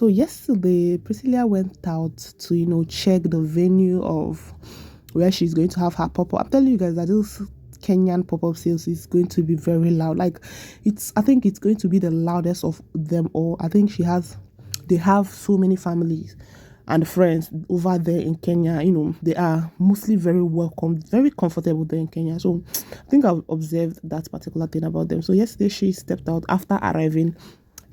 So yesterday, Priscilla went out to, check the venue of where she's going to have her pop-up. I'm telling you guys that this Kenyan pop-up sales is going to be very loud. Like, I think it's going to be the loudest of them all. I think they have so many families and friends over there in Kenya. They are mostly very welcome, very comfortable there in Kenya. So I think I've observed that particular thing about them. So yesterday she stepped out after arriving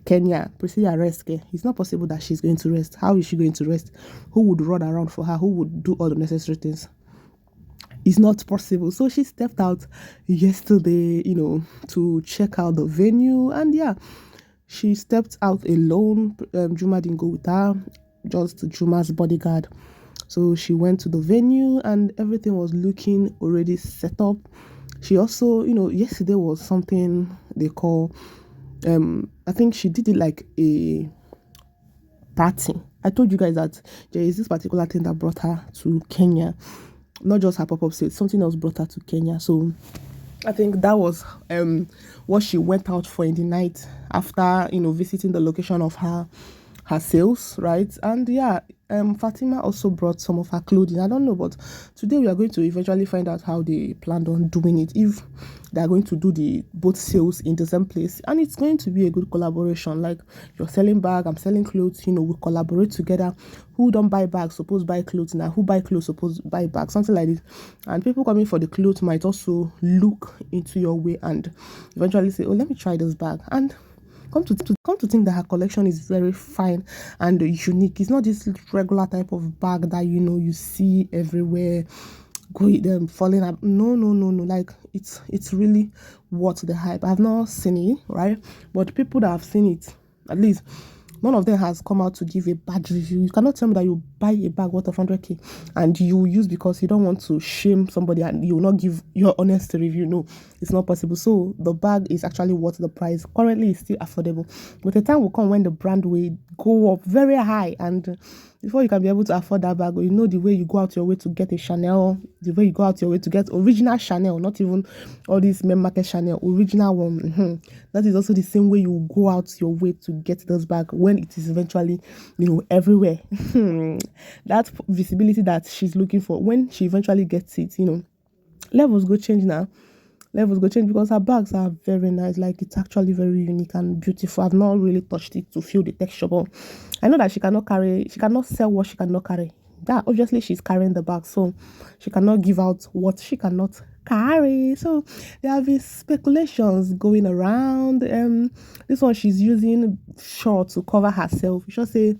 Kenya. Priscilla rest. It's not possible that she's going to rest. How is she going to rest? Who would run around for her? Who would do all the necessary things? It's not possible. So she stepped out yesterday, to check out the venue. And yeah, she stepped out alone. Juma didn't go with her, just Juma's bodyguard. So she went to the venue and everything was looking already set up. She also, yesterday was something they call, I think she did it like a party. I told you guys that there is this particular thing that brought her to Kenya. Not just her pop-up sale, something else brought her to Kenya. So I think that was what she went out for in the night after visiting the location of her sales, right? And yeah, Fatima also brought some of her clothing. I don't know, but today we are going to eventually find out how they planned on doing it, if they are going to do the both sales in the same place. And it's going to be a good collaboration. Like, you're selling bag, I'm selling clothes, we collaborate together. Who don't buy bags suppose buy clothes now, who buy clothes suppose buy bags, something like this. And people coming for the clothes might also look into your way and eventually say, oh, let me try this bag. And come to think that her collection is very fine and unique. It's not this regular type of bag that you see everywhere, going them falling up. No. Like, it's really worth the hype. I've not seen it, right? But people that have seen it, at least none of them has come out to give a bad review. You cannot tell me that you buy a bag worth of 100k and you use because you don't want to shame somebody and you will not give your honest review. No, it's not possible. So the bag is actually worth the price. Currently, it's still affordable. But the time will come when the brand will go up very high, and before you can be able to afford that bag, the way you go out your way to get a Chanel, the way you go out your way to get original Chanel, not even all these main market Chanel, original one. That is also the same way you go out your way to get this bag when it is eventually, everywhere. That visibility that she's looking for, when she eventually gets it, levels go change now. Levels go change because her bags are very nice. Like, it's actually very unique and beautiful. I've not really touched it to feel the texture, but I know that she cannot sell what she cannot carry. That obviously she's carrying the bag, so she cannot give out what she cannot carry. So there have been speculations going around. This one, she's using short to cover herself. You should say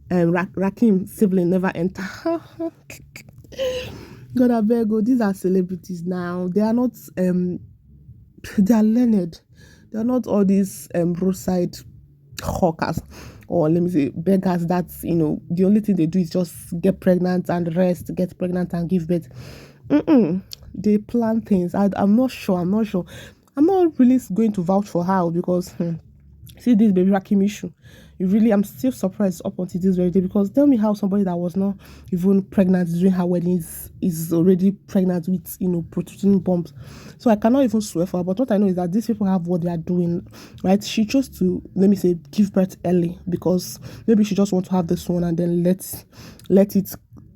rakeem sibling never enter. God, I beg you, these are celebrities now. They are not they are learned. They are not all these roadside hawkers, or let me say beggars. That's the only thing they do is just get pregnant and rest, get pregnant and give birth. They plan things. I'm not sure. I'm not really going to vouch for her because see this baby rakeem issue. I'm still surprised up until this very day, because tell me how somebody that was not even pregnant during her wedding is already pregnant with protruding bombs. So I cannot even swear for her, but what I know is that these people have what they are doing, right? She chose to, let me say, give birth early because maybe she just want to have this one and then let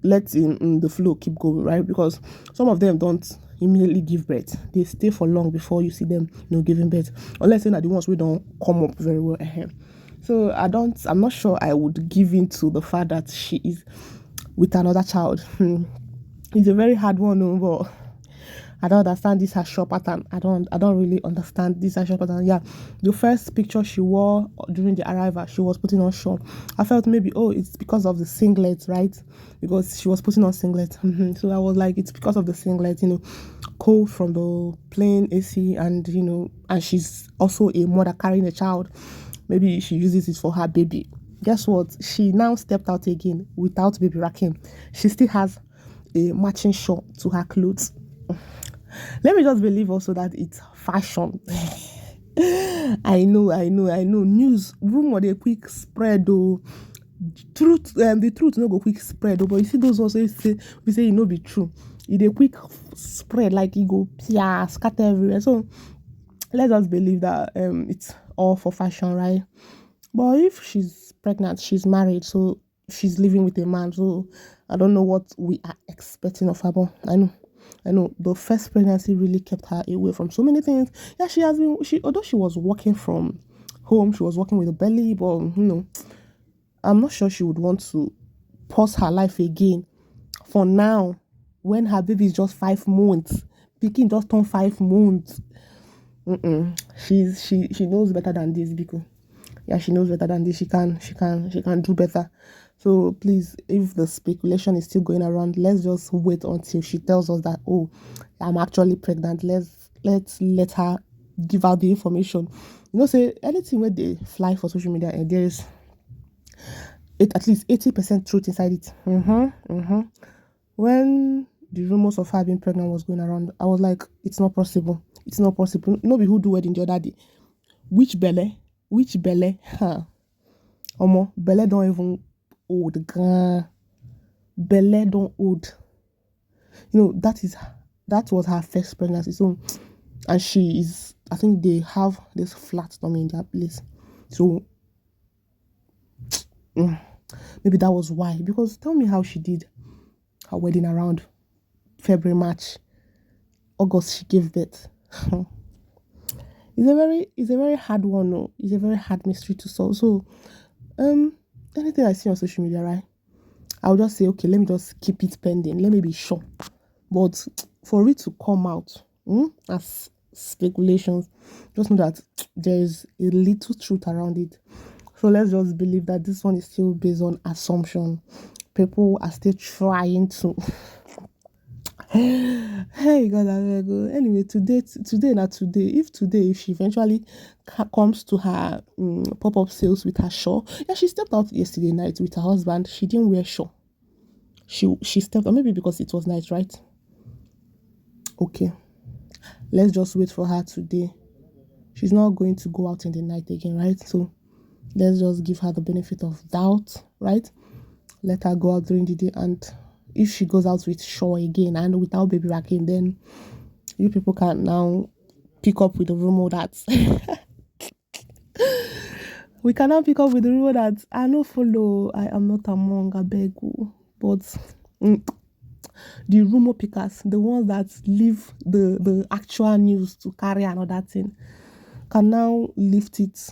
the flow keep going, right? Because some of them don't immediately give birth. They stay for long before you see them giving birth, unless they're the ones who don't come up very well ahead. So I'm not sure I would give in to the fact that she is with another child. It's a very hard one, no, but I don't understand this her shop pattern. I don't really understand this her shop pattern. Yeah, the first picture she wore during the arrival, she was putting on short. I felt maybe, it's because of the singlet, right? Because she was putting on singlet. So I was like, it's because of the singlet, cold from the plane AC, and and she's also a mother carrying a child. Maybe she uses it for her baby. Guess what? She now stepped out again without baby rakeem. She still has a matching short to her clothes. Let me just believe also that it's fashion. I know. News, rumor, they quick spread though. Truth, the truth no go quick spread though. But you see those ones we say it no be true. It a quick spread, like it go scatter everywhere. So let's just believe that it's all for fashion, right? But if she's pregnant. She's married, so she's living with a man. So I don't know what we are expecting of her, but I know the first pregnancy really kept her away from so many things. Yeah, although she was working from home, she was working with a belly, but I'm not sure she would want to pause her life again for now when her baby is just 5 months. Pikin just turned 5 months. She knows better than this, because yeah, she knows better than this. She can do better. So please, if the speculation is still going around, let's just wait until she tells us that, oh, I'm actually pregnant. Let's let her give out the information. Say anything where they fly for social media, and there is at least 80% truth inside it. When the rumors of her being pregnant was going around, I was like, it's not possible. It's not possible. Nobody who do wedding the other day. Which belly? Huh? Belly don't even old. Belly don't old. That was her first pregnancy. So, and she is, I think they have this flat tummy in their place. So, maybe that was why. Because tell me how she did her wedding around February, March, August. She gave birth. It's a very hard one. No, it's a very hard mystery to solve. So, anything I see on social media, right? I'll just say, okay, let me just keep it pending. Let me be sure. But for it to come out as speculations, just know that there is a little truth around it. So let's just believe that this one is still based on assumption. People are still trying to. Hey God, I go. Anyway, today, if she eventually comes to her pop-up sales with her shawl, yeah, she stepped out yesterday night with her husband. She didn't wear shawl. She stepped out, maybe because it was night, right? Okay, let's just wait for her today. She's not going to go out in the night again, right? So let's just give her the benefit of doubt, right? Let her go out during the day, and if she goes out with shawl again and without baby rakeem, then you people can now pick up with the rumor that we cannot pick up with the rumor that I no follow. I am not among a beg, but the rumor pickers, the ones that leave the actual news to carry another thing, can now lift it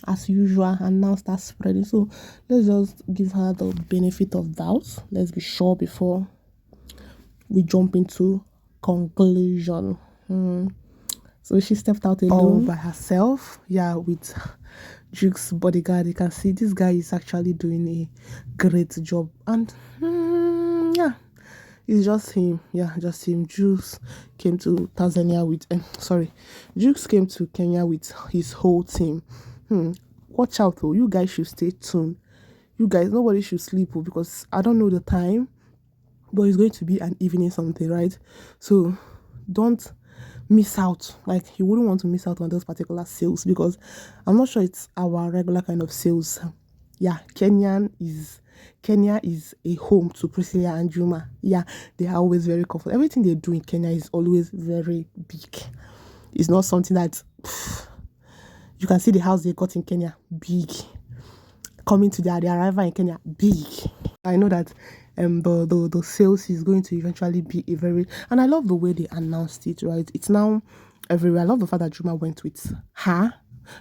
as usual and now start spreading. So let's just give her the benefit of doubt. Let's be sure before we jump into conclusion. So she stepped out alone, all by herself, with Jux bodyguard. You can see this guy is actually doing a great job, and it's just him. Just him. Jux came to Tanzania with Jux came to Kenya with his whole team. Watch out though, you guys should stay tuned. You guys, nobody should sleep because I don't know the time, but it's going to be an evening something, right? So don't miss out. Like, you wouldn't want to miss out on those particular sales, because I'm not sure it's our regular kind of sales. Kenya is a home to Priscilla and Juma. They are always very comfortable. Everything they do in Kenya is always very big. It's not something that you can see the house they got in Kenya, big. Coming to their arrival in Kenya, big. I know that the sales is going to eventually be and I love the way they announced it, right? It's now everywhere. I love the fact that Juma went with her,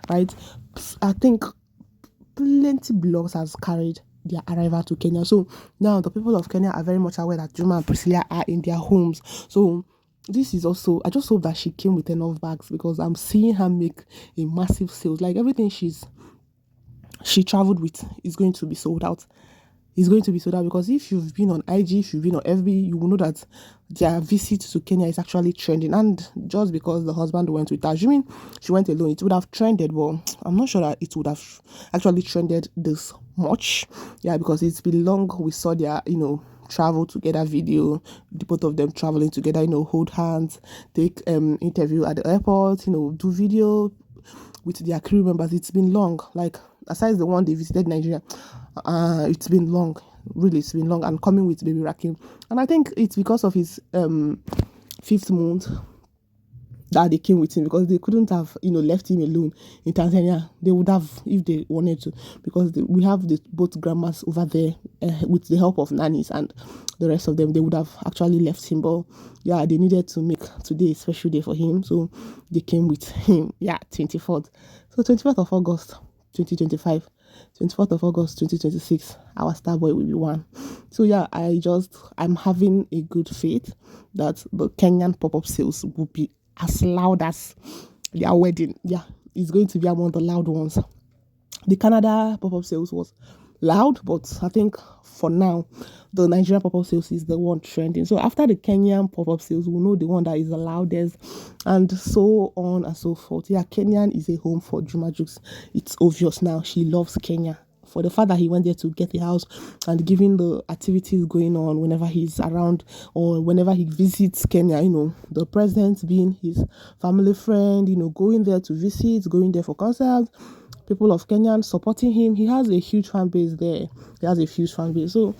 right? I think plenty blogs has carried their arrival to Kenya. So now the people of Kenya are very much aware that Juma and Priscilla are in their homes. So this is also, I just hope that she came with enough bags, because I'm seeing her make a massive sales. Like, everything she traveled with is going to be sold out. It's going to be sold out, because if you've been on IG, if you've been on FB, you will know that their visit to Kenya is actually trending. And just because the husband went with her, assuming she went alone, it would have trended. But I'm not sure that it would have actually trended this much. Because it's been long. We saw their, travel together video, the both of them traveling together, hold hands, take interview at the airport, do video with their crew members. It's been long. Like, aside the one they visited Nigeria, it's been long. Really, it's been long. And coming with baby Rakeem, and I think it's because of his 5th month that they came with him, because they couldn't have, left him alone in Tanzania. They would have if they wanted to, because we have both grandmas over there, with the help of nannies and the rest of them. They would have actually left him, but yeah, they needed to make today a special day for him, so they came with him. Yeah, 24th. So 24th of August 2025, 24th of August 2026, our star boy will be one. So yeah, I'm having a good faith that the Kenyan pop-up sales will be as loud as their wedding. Yeah, it's going to be among the loud ones. The Canada pop-up sales was loud, but I think for now, the Nigerian pop-up sales is the one trending. So after the Kenyan pop-up sales, we'll know the one that is the loudest, and so on and so forth. Yeah, Kenyan is a home for Juma Jux. It's obvious now. She loves Kenya. For the fact that he went there to get a house, and given the activities going on whenever he's around or whenever he visits Kenya, the president being his family friend, going there to visit, going there for concerts, people of Kenyan supporting him. He has a huge fan base there. So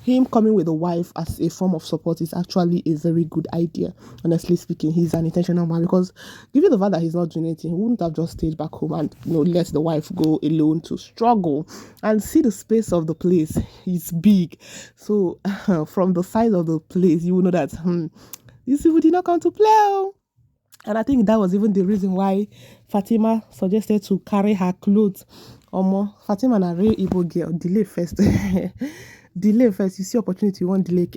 him coming with a wife as a form of support is actually a very good idea. Honestly speaking, he's an intentional man, because given the fact that he's not doing anything, he wouldn't have just stayed back home and let the wife go alone to struggle. And see the space of the place, it's big. So from the size of the place, you will know that these people did not come to play. And I think that was even the reason why Fatima suggested to carry her clothes. Fatima and a real Igbo girl, delay first. Delay first. You see opportunity, you want delay.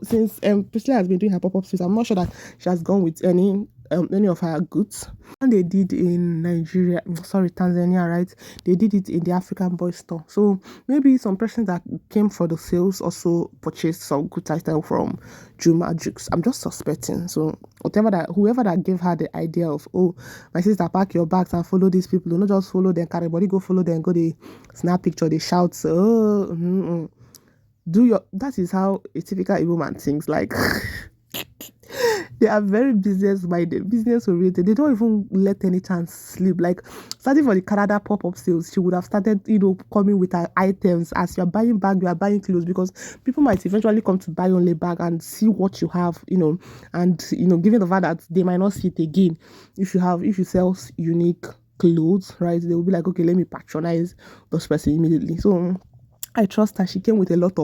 Since Priscilla has been doing her pop-up sales, I'm not sure that she has gone with any of her goods. And they did in Tanzania, right? They did it in the African Boy store. So maybe some persons that came for the sales also purchased some good item from Juma Jux. I'm just suspecting. So whoever that gave her the idea of, oh, my sister, pack your bags and follow these people. Not just follow them, carry body, go follow them, go they snap picture, they shout, that is how a typical Igbo man thinks. Like they are very business-minded, business-oriented. They don't even let any chance slip. Like, starting for the Canada pop-up sales, she would have started, coming with her items. As you're buying bag, you are buying clothes, because people might eventually come to buy only bag and see what you have, and, given the fact that they might not see it again. If you sell unique clothes, right, they will be like, okay, let me patronize this person immediately. So I trust her. She came with a lot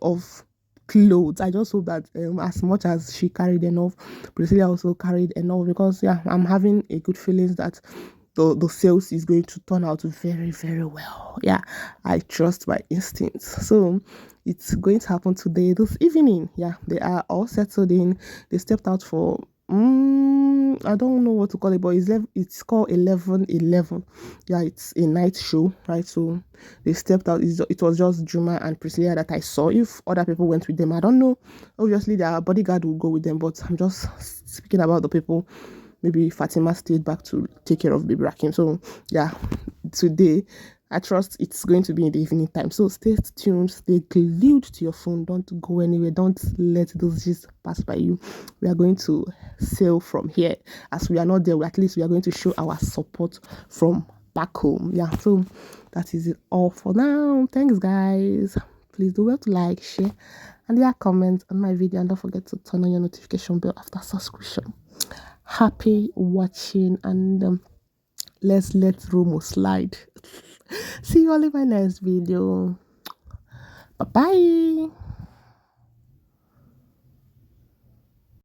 of clothes. I just hope that as much as she carried enough, Priscilla also carried enough, because yeah, I'm having a good feeling that the sales is going to turn out very, very well. Yeah, I trust my instincts. So it's going to happen today, this evening. Yeah, they are all settled in. They stepped out for I don't know what to call it, but it's called 11:11. Yeah, it's a night show, right? So they stepped out. It was just Juma and Priscilla that I saw. If other people went with them, I don't know. Obviously, their bodyguard will go with them, but I'm just speaking about the people. Maybe Fatima stayed back to take care of baby Rakeem. So yeah, today I trust it's going to be in the evening time. So stay tuned, stay glued to your phone. Don't go anywhere. Don't let those just pass by you. We are going to sail from here. As we are not there, at least we are going to show our support from back home. Yeah, so that is it all for now. Thanks, guys. Please do well to like, share, and leave a comment on my video. And don't forget to turn on your notification bell after subscription. Happy watching, and let's let Romo slide. See you all in my next video. Bye bye.